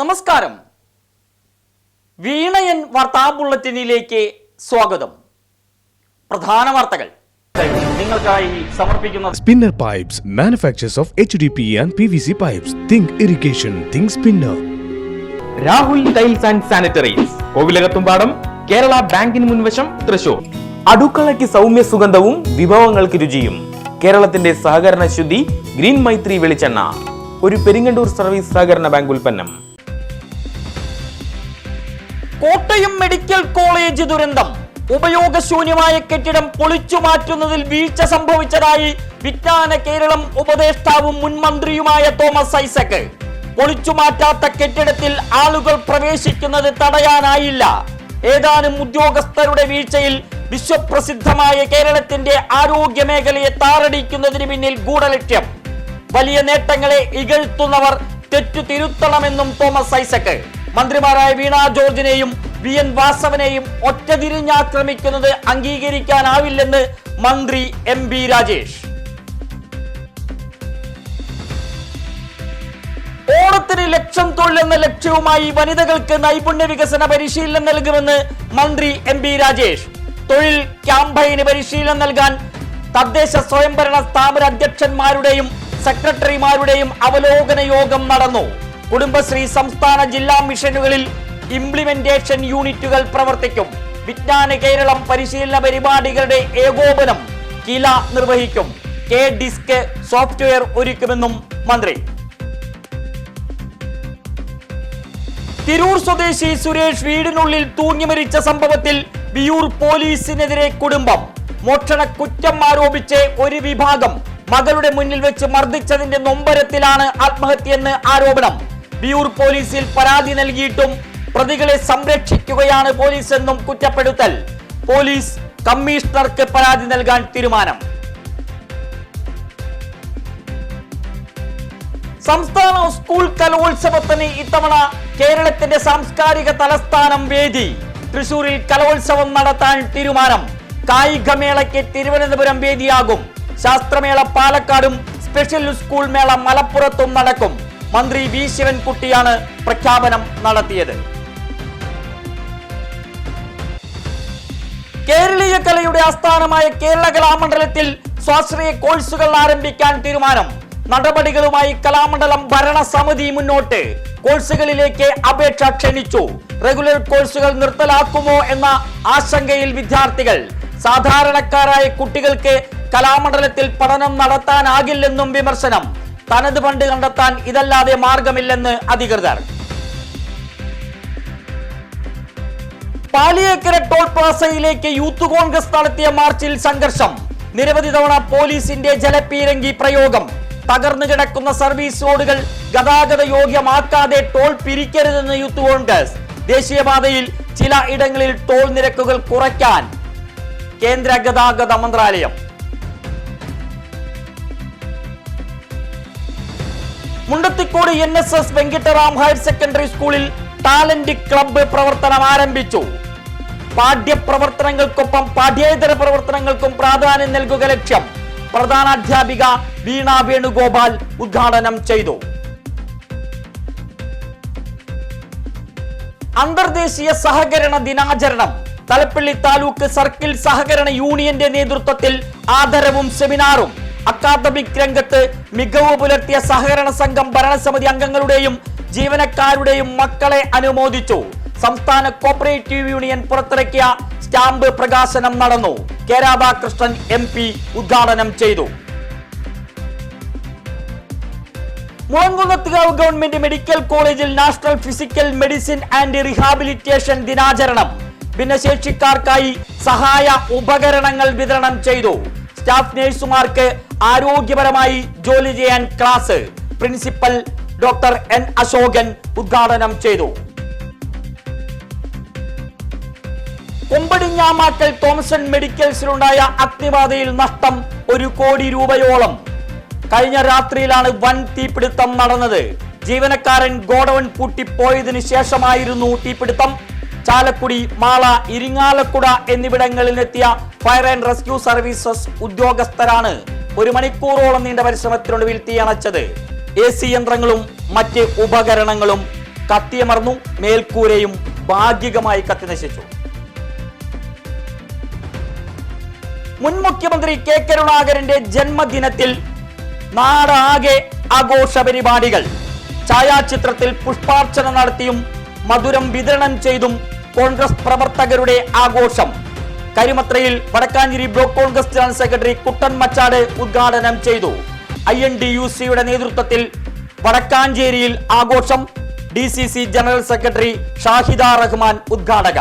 നമസ്കാരം. വീണയൻ വാർത്താ ബുള്ളറ്റിനിലേക്ക് സ്വാഗതം. പ്രധാന വാർത്തകൾ നിങ്ങൾക്കായി സമർപ്പിക്കുന്ന Spinner Pipes manufacturers of HDPE and PVC pipes. Think irrigation, think Spinner. Rahul tiles and sanitaries, Kovilakathumpadam, Kerala ബാങ്കിന് മുൻവശം, തൃശൂർ. അടുക്കളയ്ക്ക് സൗമ്യ സുഗന്ധവും വിഭവങ്ങൾക്ക് രുചിയും. കേരളത്തിന്റെ സഹകരണ ശുദ്ധി ഗ്രീൻ മൈത്രി വെളിച്ചെണ്ണ, ഒരു പെരിങ്ങണ്ടൂർ സർവീസ് സഹകരണ ബാങ്ക് ഉൽപ്പന്നം. കോട്ടയം മെഡിക്കൽ കോളേജ് ദുരന്തം. ഉപയോഗശൂന്യമായ കെട്ടിടം പൊളിച്ചു മാറ്റുന്നതിൽ വീഴ്ച സംഭവിച്ചതായി വിജ്ഞാന കേരളം ഉപദേഷ്ടാവും മുൻ മന്ത്രിയുമായ തോമസ് ഐസക്. പൊളിച്ചു മാറ്റാത്ത കെട്ടിടത്തിൽ ആളുകൾ പ്രവേശിക്കുന്നത് തടയാനായില്ല. ഏതാനും ഉദ്യോഗസ്ഥരുടെ വീഴ്ചയിൽ വിശ്വപ്രസിദ്ധമായ കേരളത്തിന്റെ ആരോഗ്യ മേഖലയെ താറടിക്കുന്നതിന് പിന്നിൽ ഗൂഢലക്ഷ്യം. വലിയ നേട്ടങ്ങളെ ഇകഴ്ത്തുന്നവർ തെറ്റു തിരുത്തണമെന്നും തോമസ് ഐസക്. മന്ത്രിമാരായ വീണ ജോർജിനെയും വി.എൻ. വാസവനെയും ഒറ്റതിരിഞ്ഞാക്രമിക്കുന്നത് അംഗീകരിക്കാനാവില്ലെന്ന് മന്ത്രി എം.ബി. രാജേഷ്. ഓണത്തിന് ലക്ഷം തൊഴിൽ എന്ന ലക്ഷ്യവുമായി വനിതകൾക്ക് നൈപുണ്യ വികസന പരിശീലനം നൽകുമെന്ന് മന്ത്രി എം.ബി. രാജേഷ്. തൊഴിൽ ക്യാമ്പയിന് പരിശീലനം നൽകാൻ തദ്ദേശ സ്വയംഭരണ സ്ഥാപന അധ്യക്ഷന്മാരുടെയും സെക്രട്ടറിമാരുടെയും അവലോകന യോഗം നടന്നു. കുടുംബശ്രീ സംസ്ഥാന ജില്ലാ മിഷനുകളിൽ ഇംപ്ലിമെന്റേഷൻ യൂണിറ്റുകൾ പ്രവർത്തിക്കും. വിജ്ഞാന കേരളം പരിശീലന പരിപാടികളുടെ ഏകോപനം കില നിർവഹിക്കും. കെ ഡിസ്ക് സോഫ്റ്റ്വെയർ ഒരുക്കുമെന്നും മന്ത്രി. തിരൂർ സ്വദേശി സുരേഷ് വീടിനുള്ളിൽ തൂങ്ങി മരിച്ച സംഭവത്തിൽ വിയൂർ പോലീസിനെതിരെ കുടുംബം. മോഷണ കുറ്റം ആരോപിച്ച് ഒരു വിഭാഗം മകളുടെ മുന്നിൽ വെച്ച് മർദ്ദിച്ചതിന്റെ നൊമ്പരത്തിലാണ് ആത്മഹത്യയെന്ന് ആരോപണം. വിയൂർ പോലീസിൽ പരാതി നൽകിയിട്ടും പ്രതികളെ സംരക്ഷിക്കുകയാണ് പോലീസ് എന്നും കുറ്റപ്പെടുത്തൽ. പോലീസ് കമ്മീഷണർക്ക് പരാതി നൽകാൻ തീരുമാനം. സംസ്ഥാന സ്കൂൾ കലോത്സവത്തിന് ഇത്തവണ കേരളത്തിന്റെ സാംസ്കാരിക തലസ്ഥാനം വേദി. തൃശൂരിൽ കലോത്സവം നടത്താൻ തീരുമാനം. കായികമേളയ്ക്ക് തിരുവനന്തപുരം വേദിയാകും. ശാസ്ത്രമേള പാലക്കാടും സ്പെഷ്യൽ സ്കൂൾ മേള മലപ്പുറത്തും നടക്കും. മന്ത്രി വി ശിവൻകുട്ടിയാണ് പ്രഖ്യാപനം നടത്തിയത്. കേരളീയ കലയുടെ ആസ്ഥാനമായ കേരള കലാമണ്ഡലത്തിൽ സ്വാശ്രയ കോഴ്സുകൾ ആരംഭിക്കാൻ തീരുമാനം. നടപടികളുമായി കലാമണ്ഡലം ഭരണസമിതി മുന്നോട്ട്. കോഴ്സുകളിലേക്ക് അപേക്ഷ ക്ഷണിച്ചു. റെഗുലർ കോഴ്സുകൾ നിർത്തലാക്കുമോ എന്ന ആശങ്കയിൽ വിദ്യാർത്ഥികൾ. സാധാരണക്കാരായ കുട്ടികൾക്ക് കലാമണ്ഡലത്തിൽ പഠനം നടത്താനാകില്ലെന്നും വിമർശനം. തനത് ഫണ്ട് കണ്ടെത്താൻ ഇതല്ലാതെ മാർഗമില്ലെന്ന് അധികൃതർ. പാലിയേക്കര ടോൾ പ്ലാസയിലേക്ക് യൂത്ത് കോൺഗ്രസ് നടത്തിയ മാർച്ചിൽ സംഘർഷം. നിരവധി തവണ പോലീസിന്റെ ജലപീരങ്കി പ്രയോഗം. തകർന്നു കിടക്കുന്ന സർവീസ് റോഡുകൾ ഗതാഗത യോഗ്യമാക്കാതെ ടോൾ പിരിക്കരുതെന്ന് യൂത്ത് കോൺഗ്രസ്. ദേശീയപാതയിൽ ചില ഇടങ്ങളിൽ ടോൾ നിരക്കുകൾ കുറയ്ക്കാൻ കേന്ദ്ര ഗതാഗത മന്ത്രാലയം. Mundathikode NSS Venkitaram higher secondary സ്കൂളിൽ ടാലന്റ് ക്ലബ്ബ് പ്രവർത്തനം ആരംഭിച്ചു. പാഠ്യപ്രവർത്തനങ്ങൾക്കൊപ്പം പാഠ്യേതര പ്രവർത്തനങ്ങൾക്കും പ്രാധാന്യം നൽകുക ലക്ഷ്യം. പ്രധാനാധ്യാപിക വീണ വേണുഗോപാൽ ഉദ്ഘാടനം ചെയ്തു. അന്തർദേശീയ സഹകരണ ദിനാചരണം. തലപ്പള്ളി താലൂക്ക് സർക്കിൾ സഹകരണ യൂണിയന്റെ നേതൃത്വത്തിൽ ആദരവും സെമിനാറും. അക്കാദമിക് രംഗത്ത് മികവ് പുലർത്തിയ സഹകരണ സംഘം ഭരണസമിതി അംഗങ്ങളുടെയും ജീവനക്കാരുടെയും മക്കളെ അനുമോദിച്ചു. സംസ്ഥാന കോപ്പറേറ്റീവ് യൂണിയൻ പുറത്തിറക്കിയ സ്റ്റാമ്പ് പ്രകാശനം നടന്നു. കെ രാധാകൃഷ്ണൻ MP ഉദ്ഘാടനം ചെയ്തു. മുളങ്കുന്നത്തുകാവ് ഗവൺമെന്റ് മെഡിക്കൽ കോളേജിൽ national physical medicine and rehabilitation ദിനാചരണം. ഭിന്നശേഷിക്കാർക്കായി സഹായ ഉപകരണങ്ങൾ വിതരണം ചെയ്തു. സ്റ്റാഫ് നഴ്സുമാർക്ക് ആരോഗ്യപരമായി ജോലി ചെയ്യാൻ class. Principal doctor N. Ashokan ഉദ്ഘാടനം ചെയ്തു. കൊമ്പടിഞ്ഞാമാക്കൽ തോമസൺ മെഡിക്കൽസിലുണ്ടായ അഗ്നിബാധയിൽ നഷ്ടം 1 കോടി രൂപയോളം. കഴിഞ്ഞ രാത്രിയിലാണ് വൻ തീപിടുത്തം നടന്നത്. ജീവനക്കാരൻ ഗോഡൌൺ പൂട്ടിപ്പോയതിനു ശേഷമായിരുന്നു തീപിടുത്തം. ചാലക്കുടി, മാള, ഇരിങ്ങാലക്കുട എന്നിവിടങ്ങളിലെത്തിയ ഫയർ ആൻഡ് റെസ്ക്യൂ സർവീസസ് ഉദ്യോഗസ്ഥരാണ് 1 മണിക്കൂറോളം നീണ്ട പരിശ്രമത്തിനൊടുവിൽ തീയണച്ചത്. AC യന്ത്രങ്ങളും മറ്റ് ഉപകരണങ്ങളും കത്തിയമർന്നു. മേൽക്കൂരയും ഭാഗികമായി കത്തിനശിച്ചു. മുൻ മുഖ്യമന്ത്രി കെ കരുണാകരന്റെ ജന്മദിനത്തിൽ നാടാകെ ആഘോഷ പരിപാടികൾ. ഛായാചിത്രത്തിൽ പുഷ്പാർച്ചന നടത്തിയും മധുരം വിതരണം ചെയ്തും കോൺഗ്രസ് പ്രവർത്തകരുടെ ആഘോഷം. കരിമത്രയിൽ Vadakkanchery block Congress general secretary Kuttan Machad ഉദ്ഘാടനം ചെയ്തു. INTUC-യുടെ നേതൃത്വത്തിൽ വടക്കാഞ്ചേരിയിൽ ആഘോഷം. DCC general secretary Shahida Rahman ഉദ്ഘാടക.